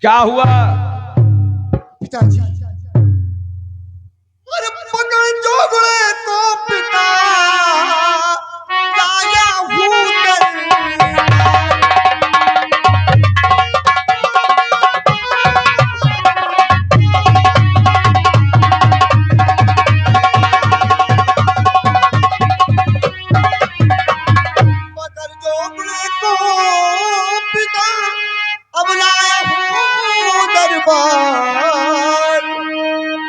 क्या हुआ? पिताजी, अरे पकड़ जोगड़े को पिता लाया हूँ पकड़ जोगड़े को पिता अब लाया हूँ दरबार।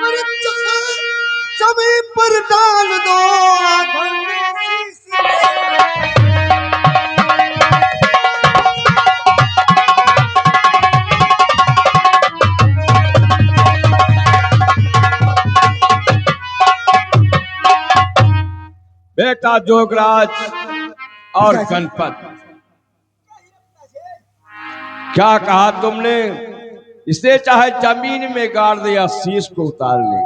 अरे जमीन पर डाल दो बेटा जोगराज और गणपत, क्या कहा तुमने? इसे चाहे जमीन में गाड़ दे या शीश को उतार ले,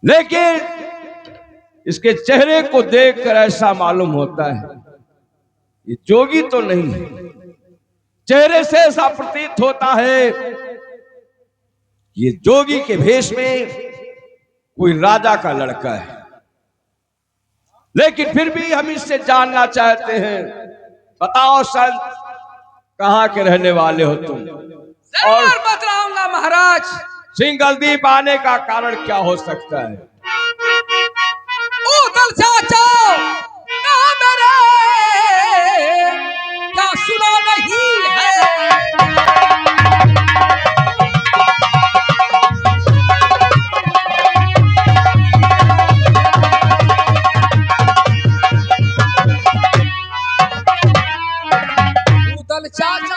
लेकिन इसके चेहरे को देखकर ऐसा मालूम होता है ये जोगी तो नहीं है। चेहरे से ऐसा प्रतीत होता है ये जोगी के भेष में कोई राजा का लड़का है। लेकिन फिर भी हम इससे जानना चाहते हैं, बताओ संत, कहाँ के रहने वाले हो तुम? और बतलाऊंगा महाराज। सिंगलदीप आने का कारण क्या हो सकता है? ऊदल चाचा कहाँ मेरे, क्या सुना नहीं है? ऊदल चाचा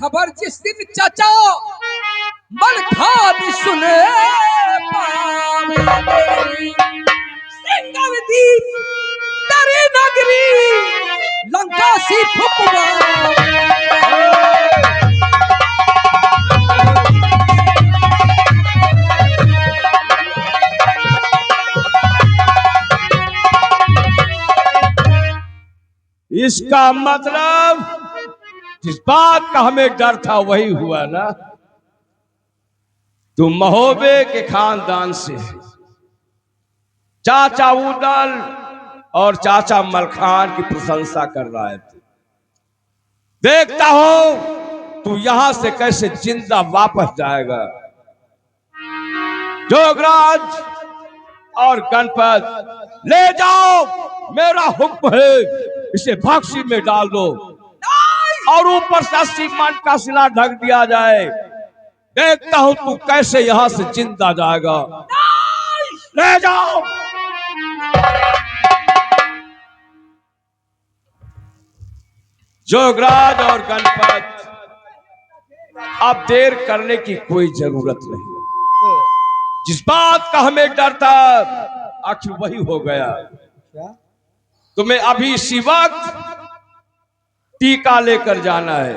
खबर जिस दिन चाचा मलखान सुने सिंगलदीप तेरी नगरी लंका सी फुकवा। इसका मतलब जिस बात का हमें डर था वही हुआ ना। तुम महोबे के खानदान से, चाचा उदल और चाचा मलखान की प्रशंसा कर रहा है। देखता हो तू यहां से कैसे जिंदा वापस जाएगा। जोगराज और गणपत ले जाओ, मेरा हुक्म है, इसे फांसी में डाल दो और ऊपर से 80 मन का सिला ढक दिया जाए। देखता हूं तू कैसे यहां से जिंदा जाएगा। ले जाओ। जोगराज और गणपत, अब देर करने की कोई जरूरत नहीं। जिस बात का हमें डर था आखिर वही हो गया। तुम्हें अभी इसी वक्त टीका लेकर जाना है।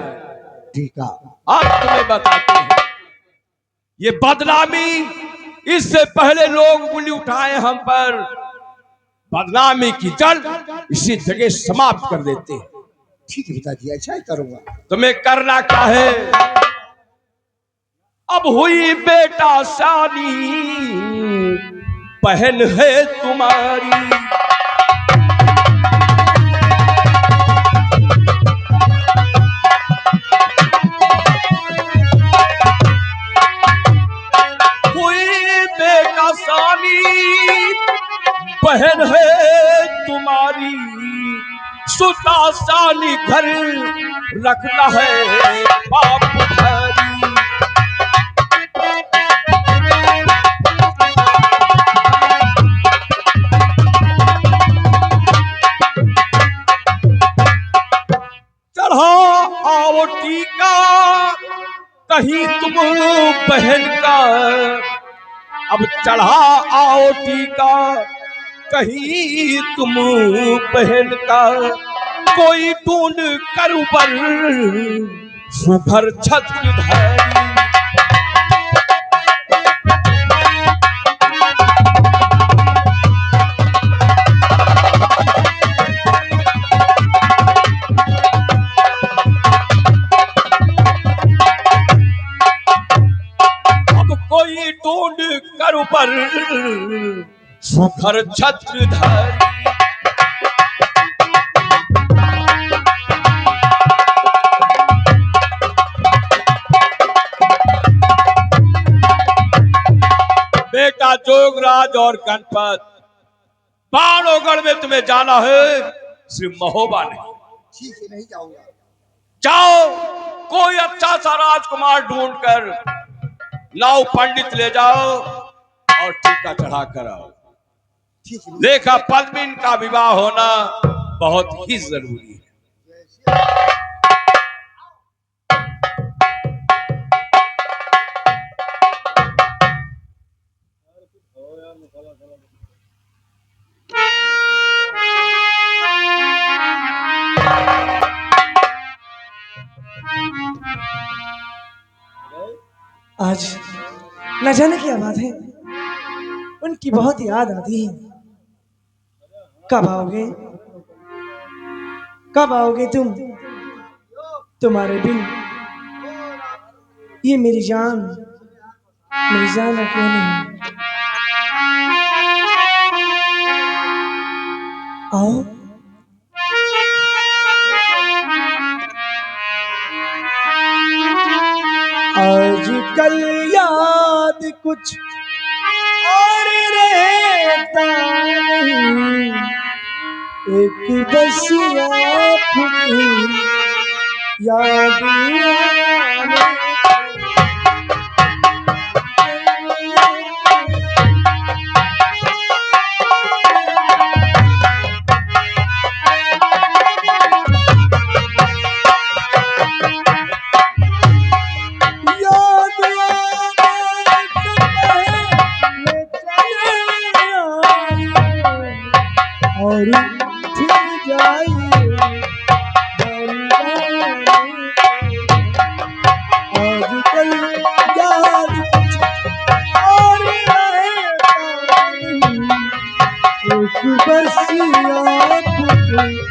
टीका? अब तुम्हें बताते हैं, ये बदनामी, इससे पहले लोग उंगली उठाए हम पर, बदनामी की जड़ इसी जगह समाप्त कर देते हैं। ठीक है पिताजी, अच्छा ही करूंगा। तुम्हें करना क्या है? अब हुई बेटा शादी, बहन है तुम्हारी, बहन है तुम्हारी, सुता साली घर रखना है बाप भरी। चढ़ा आओ टीका, कहीं तुम बहन का अब चढ़ा आओ टीका, कहीं तुम बहन का कोई ढूंढ कर ऊपर सुघर छत्रधारी। अब कोई ढूंढ कर ऊपर सुघर छत्रधारी। बेटा जोगराज और गणपत, बाणोगढ़ में तुम्हें जाना है, सिर्फ महोबा नहीं। ठीक है, नहीं जाऊंगा। जाओ, कोई अच्छा सा राजकुमार ढूंढकर लाओ, पंडित ले जाओ और टीका चढ़ा कर आओ। ठीक है। लेखा पद्मिन का विवाह होना बहुत ही जरूरी है। आज न जाने क्या बात है, उनकी बहुत याद आती है। कब आओगे, कब आओगे तुम? तुम्हारे बिन ये मेरी जान क्यों नहीं? आओ। आज कल याद कुछ और रहता नहीं, एक बस आपकी याद आने। और फिर जाइए आजकल याद कुछ और रहता नहीं, एक बस आपको याद आने।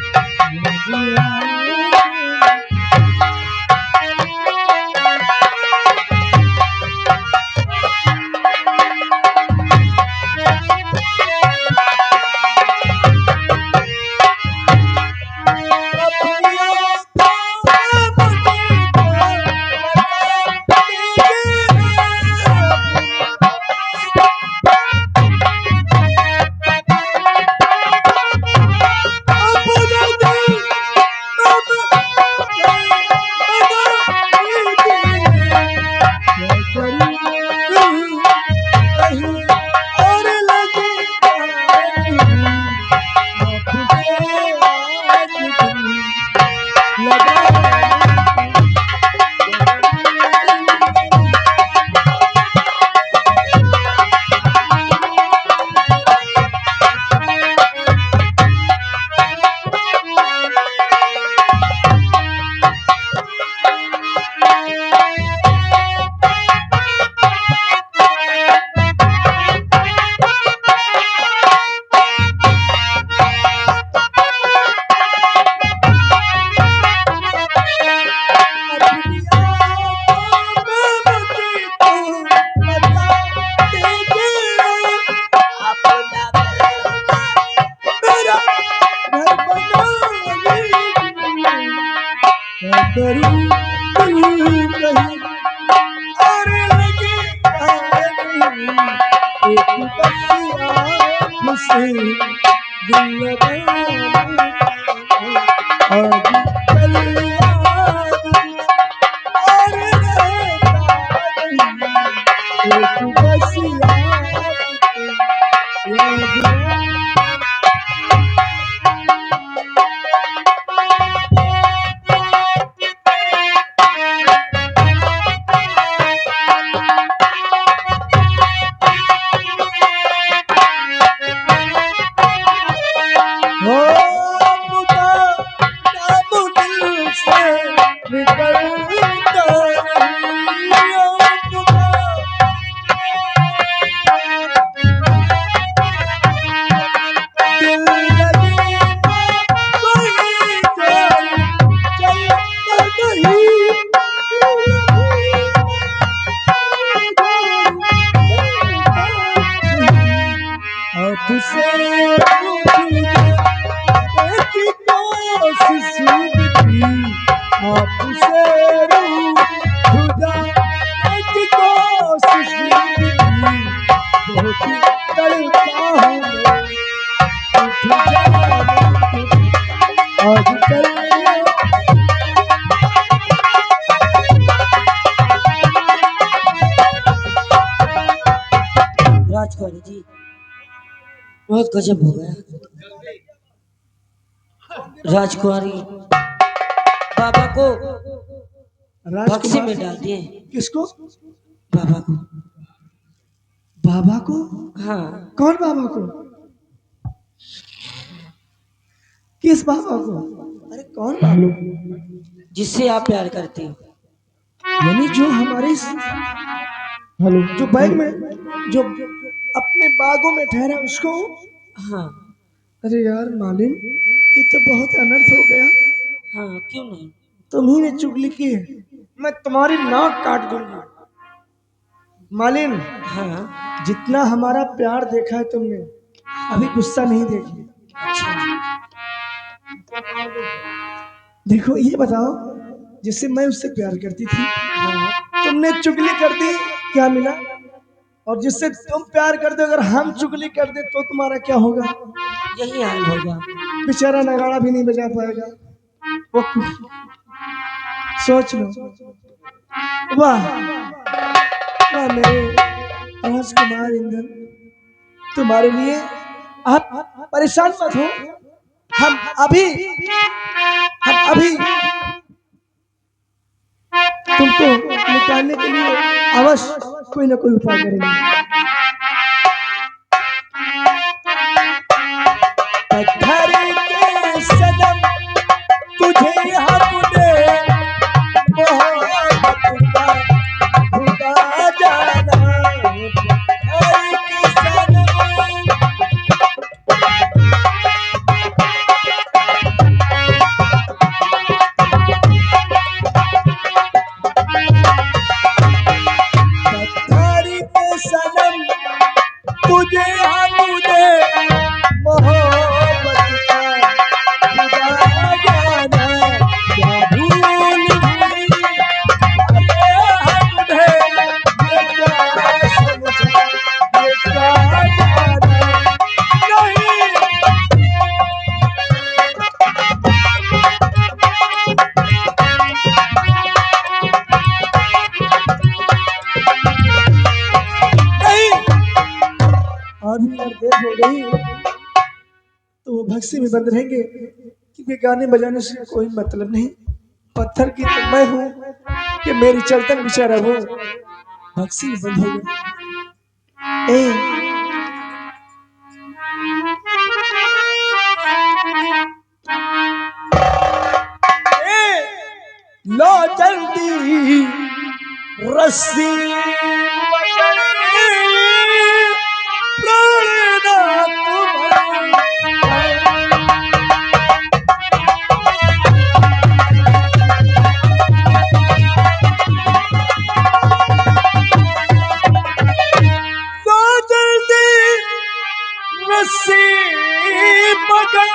राजकुमारी जी बहुत गजब हो गया। राजकुमारी बाबा को बक्से में डाल दिए। किसको? बाबा को। बाबा को? हाँ कौन बाबा को? किस बाबा को? अरे कौन बाबा? जिससे आप प्यार करते हो। यानी जो हमारे हेलो जो बैग में जो अपने बागों में ठहरा उसको? हाँ अरे यार मालिन, ये तो बहुत अनर्थ हो गया। हाँ क्यों नहीं। तुम्ही ने चुगली की है, मैं तुम्हारी नाक काट दूंगी। मालिन, हाँ जितना हमारा प्यार देखा है तुमने, अभी गुस्सा नहीं देखी। अच्छा देखो ये बताओ, जिससे मैं उससे प्यार करती थी हाँ तुमने चुगली कर दी, क्या मिला? और जिससे तुम प्यार कर दो अगर हम चुगली कर दे तो तुम्हारा क्या होगा? यही हाल होगा। बेचारा नगाड़ा भी नहीं बजा पाएगा वो। सोच लो। वाह वाह मेरे राजकुमार इंद्र, तुम्हारे लिए आप परेशान मत हो। हम अभी तुमको निकालने के लिए अवश्य कोई ना कोई उपाय करेंगे। पत्थर के सनम तुझे हमने मोहब्बत का भुला जाना। पत्थर के सनम पत्थर के सनम तुझे हमने मोहब्बत का भुला जाना। क्या भूल हुई अरे हमने, ये क्या समझा, ये क्या जाना नहीं। नहीं, और भी अगर देर हो गई तो वो भक्सी में बंद रहेंगे, क्योंकि गाने बजाने से कोई मतलब नहीं। पत्थर की तो मैं हूँ कि मेरी चलतन बेचारा वो भक्सी में बंद हो गया। लो जल्दी रस्सी पकड़, प्राणनाथ लो जल्दी रस्सी पकड़,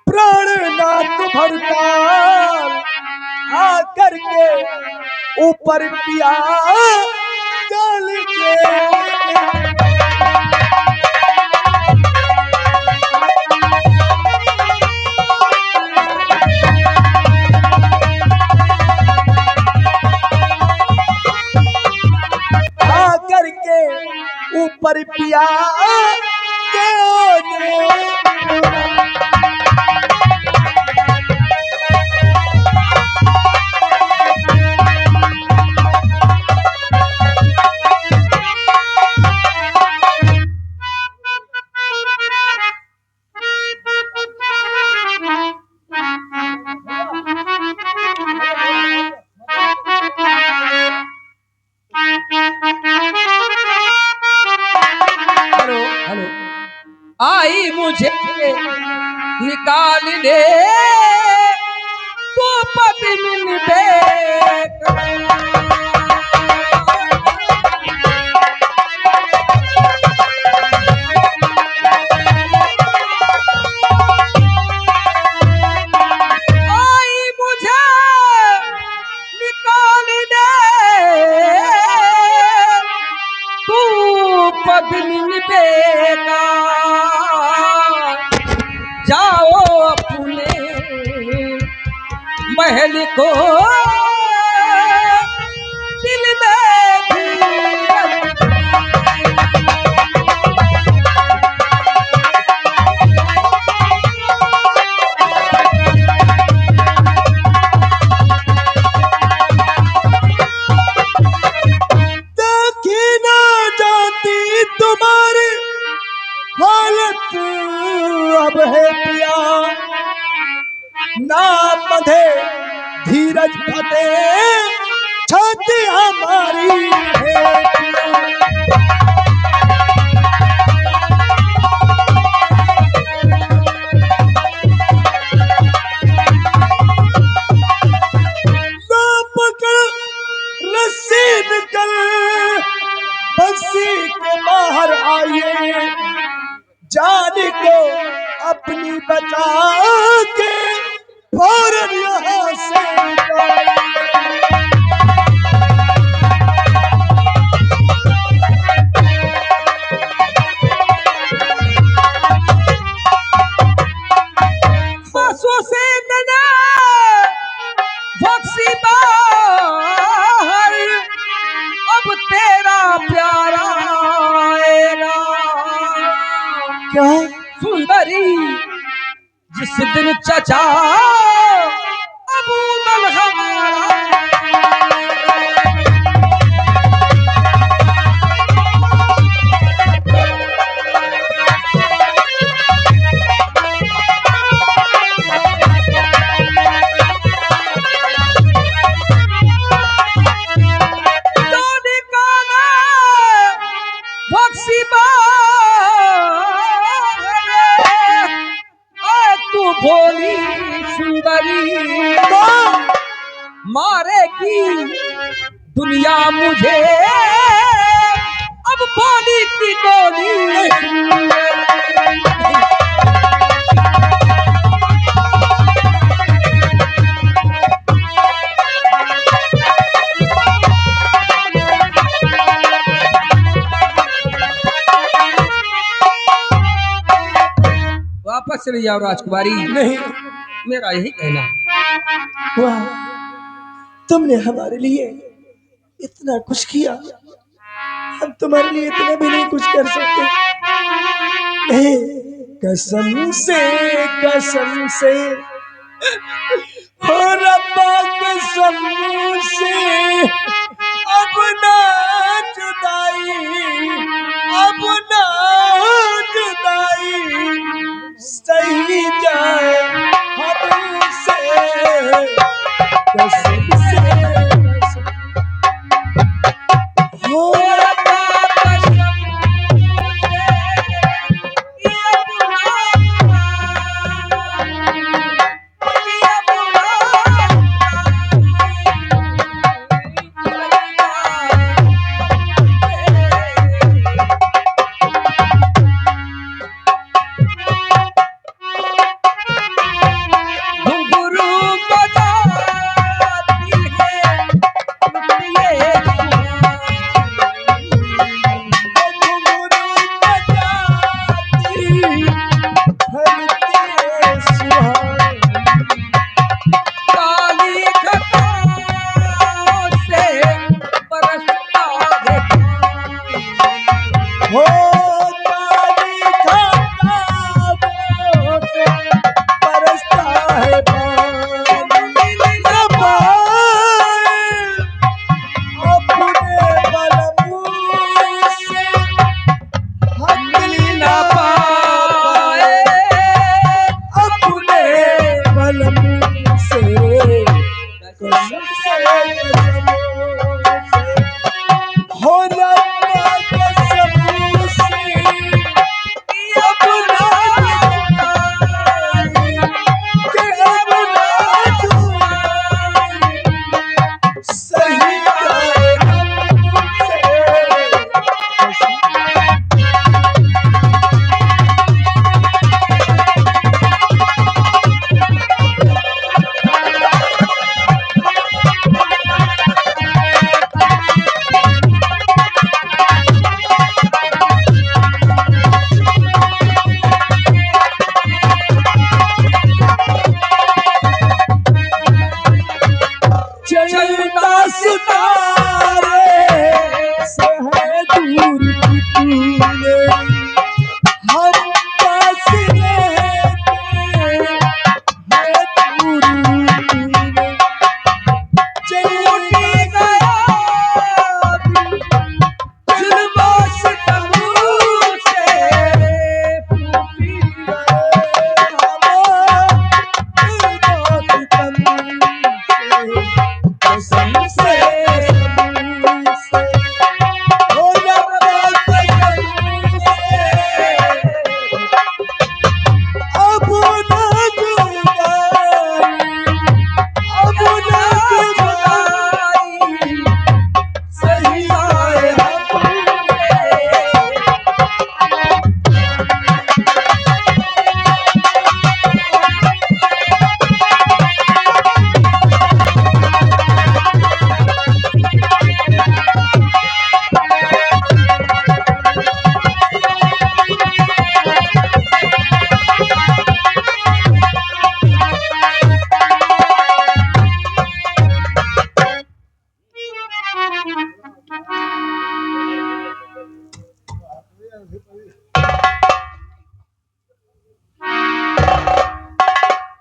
प्राणनाथ भरताल आकर के ऊपर पिया जल के। आकर के ऊपर पिया के हेलो हेलो आई मुझे निकाल दे तो पति मिल आई मुझे निकाल दे तू पद्मिनी बेगा। जाओ अपने महल को दिल में भी जान को अपनी बचा के फौरन यहाँ से निकल। बसों से नना बक्सी बाहर अब तेरा प्यारा आएगा। क्या सुंदरी जिस दिन चचा अबू बल हमारा तू भोली सुंदरी मारेगी दुनिया मुझे अब भोली की गोली। वापस चले जाओ राजकुमारी। नहीं, मेरा यही कहना है। वाह, तुमने हमारे लिए इतना कुछ किया, हम तुम्हारे लिए इतना भी नहीं कुछ कर सकते। नहीं, कसम से हो रब्बा, कसम से अब ना जुदाई, अब ना जुदाई सही जाए हमसे। कसम से हो रब्बा कसम से ये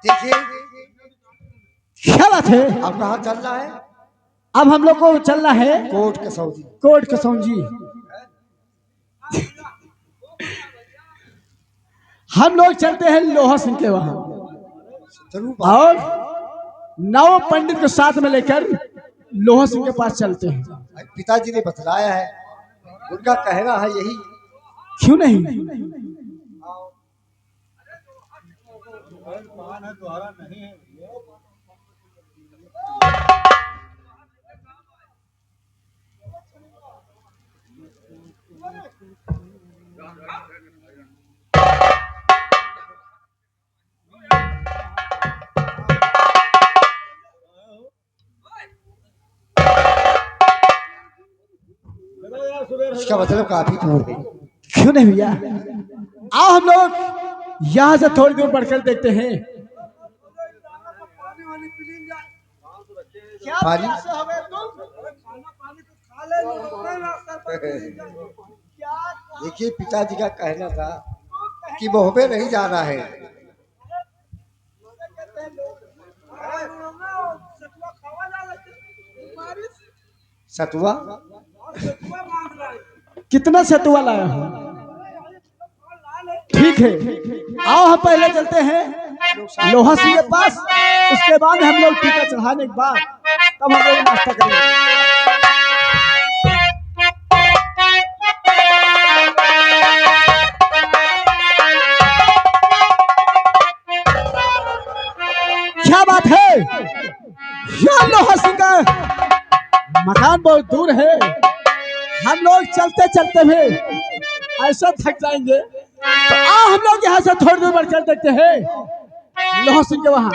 देखिए क्या बात है? अब कहाँ चल रहा है? अब हम लोग को चलना है कोट कसौजी। कोट कसौजी। हम लोग चलते हैं लोहा सिंह के वहां जरूर बात। और नव पंडित को साथ में लेकर लोहा सिंह के पास चलते हैं। पिताजी ने बतलाया है, उनका कहना है यही। क्यों नहीं? इसका मतलब काफी दूर है। क्यों नहीं भैया? आओ हम लोग यहाँ से थोड़ी दूर बढ़कर देखते हैं। पानी देखिए, पिताजी का कहना था कि मोहबे नहीं जाना है। सतुआ कितना सतुआ लाया हूँ? ठीक है, आओ हम पहले चलते हैं लोहा सिंह के पास, उसके बाद हम लोग टीका चढ़ाने के बाद तब हम लोग नाश्ता करेंगे। क्या बात है? यह लोहा सिंह का मकान बहुत दूर है। हम लोग चलते चलते भी ऐसा थक जाएंगे, तो आओ हम लोग यहाँ से थोड़ी दूर बढ़कर देखते हैं लोहा सिंह के वहां।